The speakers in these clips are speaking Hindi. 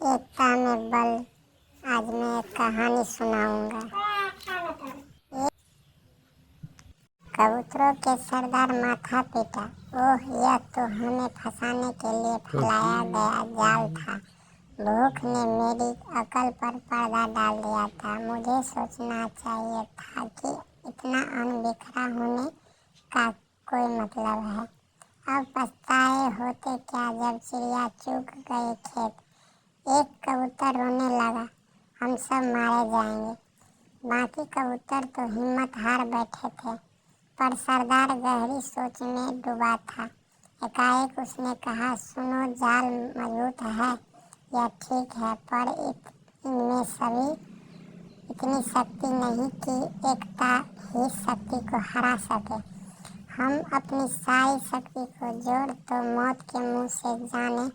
एकता में बल। आज मैं एक कहानी सुनाऊंगा। कबूतरों के सरदार माथा पीटा। ओह, यह तो हमें फंसाने के लिए फैलाया गया जाल था। भूख ने मेरी अकल पर पर्दा डाल दिया था। मुझे सोचना चाहिए था कि इतना अन्न बिखरा होने का कोई मतलब है। अब पछताए होते क्या जब चिड़िया चुग गई खेत। एक कबूतर रोने लगा, हम सब मारे जाएंगे। बाकी कबूतर तो हिम्मत हार बैठे थे, पर सरदार गहरी सोच में डूबा था। एकाएक उसने कहा, सुनो, जाल मजबूत है, यह ठीक है, पर इनमें सभी इतनी शक्ति नहीं कि एकता ही शक्ति को हरा सके। हम अपनी सारी शक्ति को जोड़ तो मौत के मुंह से जाने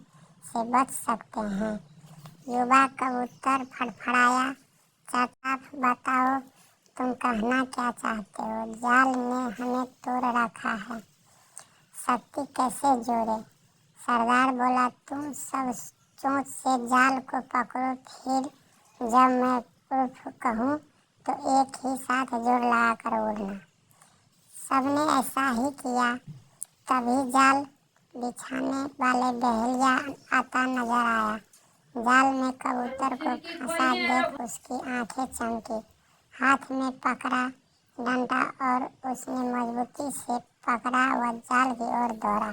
से बच सकते हैं। युवा कबूतर फड़फड़ाया, चाचा बताओ, तुम कहना क्या चाहते हो? जाल ने हमें तोड़ रखा है, शक्ति कैसे जोड़े? सरदार बोला, तुम सब चोंच से जाल को पकड़ो, फिर जब मैं उर्फ कहूँ तो एक ही साथ जोर लगाकर उड़ना। सबने ऐसा ही किया। तभी जाल बिछाने वाले बहेलिया आता नजर आया। जाल में कबूतर को फंसा देख उसकी आंखें चमकी। हाथ में पकड़ा डंडा और उसने मजबूती से पकड़ा व जाल की ओर दौड़ा।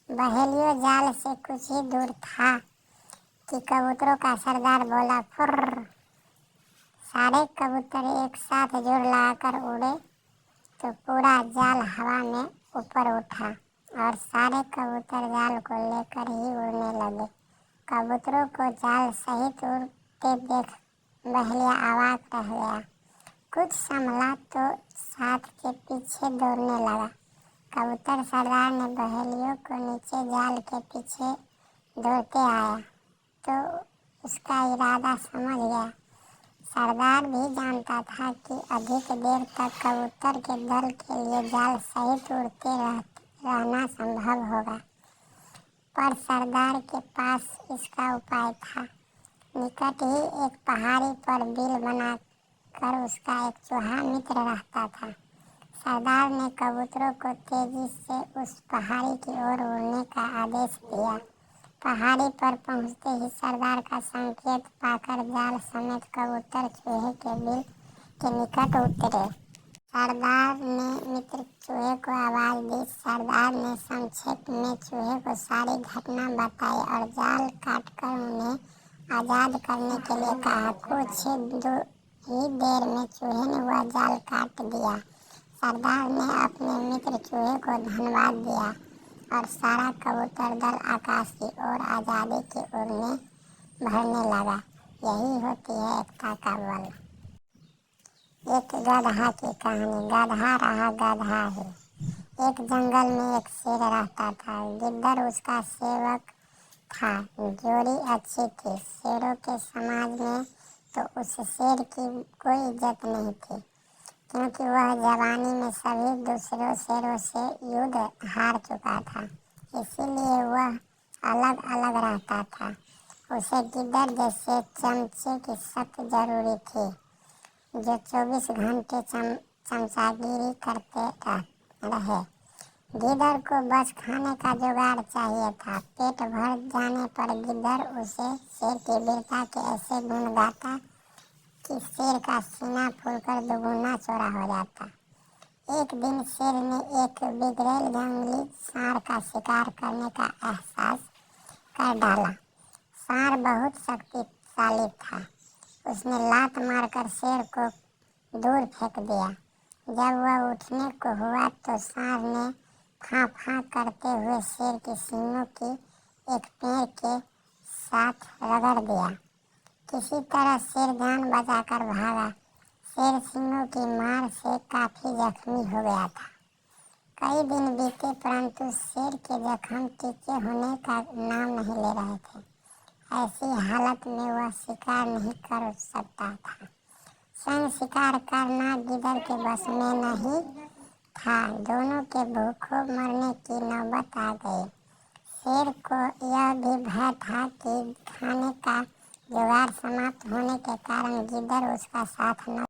बहेलियों जाल से कुछ ही दूर था कि कबूतरों का सरदार बोला, फुर्र। सारे कबूतर एक साथ जोर लगाकर उड़े तो पूरा जाल हवा में ऊपर उठा और सारे कबूतर जाल को लेकर ही उड़ने लगे। कबूतरों को जाल सहित उड़ते देख बहेलिया अवाक रह गया। कुछ संभला तो साथ के पीछे दौड़ने लगा। कबूतर सरदार ने बहेलियों को नीचे जाल के पीछे दौड़ते आया तो उसका इरादा समझ गया। सरदार भी जानता था कि अधिक देर तक कबूतर के दल के लिए जाल सहित उड़ते रहना संभव होगा, पर सरदार के पास इसका उपाय था। निकट ही एक पहाड़ी पर बिल बनाकर उसका एक चूहा मित्र रहता था। सरदार ने कबूतरों को तेजी से उस पहाड़ी की ओर उड़ने का आदेश दिया। पहाड़ी पर पहुंचते ही सरदार का संकेत पाकर जाल समेत कबूतर चूहे के बिल के निकट उतरे। सरदार ने मित्र चूहे को आवाज दी। सरदार ने संक्षेप में चूहे को सारी घटना बताई और जाल काटकर उन्हें आजाद करने के लिए कहा। कुछ ही देर में चूहे ने वह जाल काट दिया। सरदार ने अपने मित्र चूहे को धन्यवाद दिया और सारा कबूतर दल आकाश की ओर आजादी की उड़ने भरने लगा। यही होती है एकता का बल। एक गधा की कहानी। गधा रहा गधा ही। एक जंगल में एक शेर रहता था। गिद्दर उसका सेवक था। जोड़ी अच्छी थी। शेरों के समाज में तो उस शेर की कोई इज्जत नहीं थी, क्योंकि वह जवानी में सभी दूसरों शेरों से युद्ध हार चुका था। इसीलिए वह अलग अलग रहता था। उसे गिद्दर जैसे चमचे की सख्त जरूरी थी, जो 24 घंटे चमचागिरी करते रहे। गिद्दर को बस खाने का जुगाड़ चाहिए था। पेट भर जाने पर गिद्दर उसे शेर की वीरता के ऐसे गुण गाता कि शेर का सीना फूलकर दुगुना चौड़ा हो जाता। एक दिन शेर ने एक बिगड़ैल जंगली सांड का शिकार करने का एहसास कर डाला। सांड बहुत शक्तिशाली था। उसने लात मारकर शेर को दूर फेंक दिया। जब वह उठने को हुआ तो सांड ने फां फां करते हुए शेर की सींगों की एक पेड़ के साथ रगड़ दिया। किसी तरह शेर जान बचाकर भागा। शेर सींगों की मार से काफी जख्मी हो गया था। कई दिन बीते, परंतु शेर के जख्म टीके होने का नाम नहीं ले रहे थे। ऐसी हालत में वह शिकार नहीं कर सकता था। स्वयं शिकार करना गिद्दर के बस में नहीं था। दोनों के भूखों मरने की नौबत आ गई। शेर को यह भी भय था कि खाने का जुगाड़ समाप्त होने के कारण गिद्दड़ उसका साथ न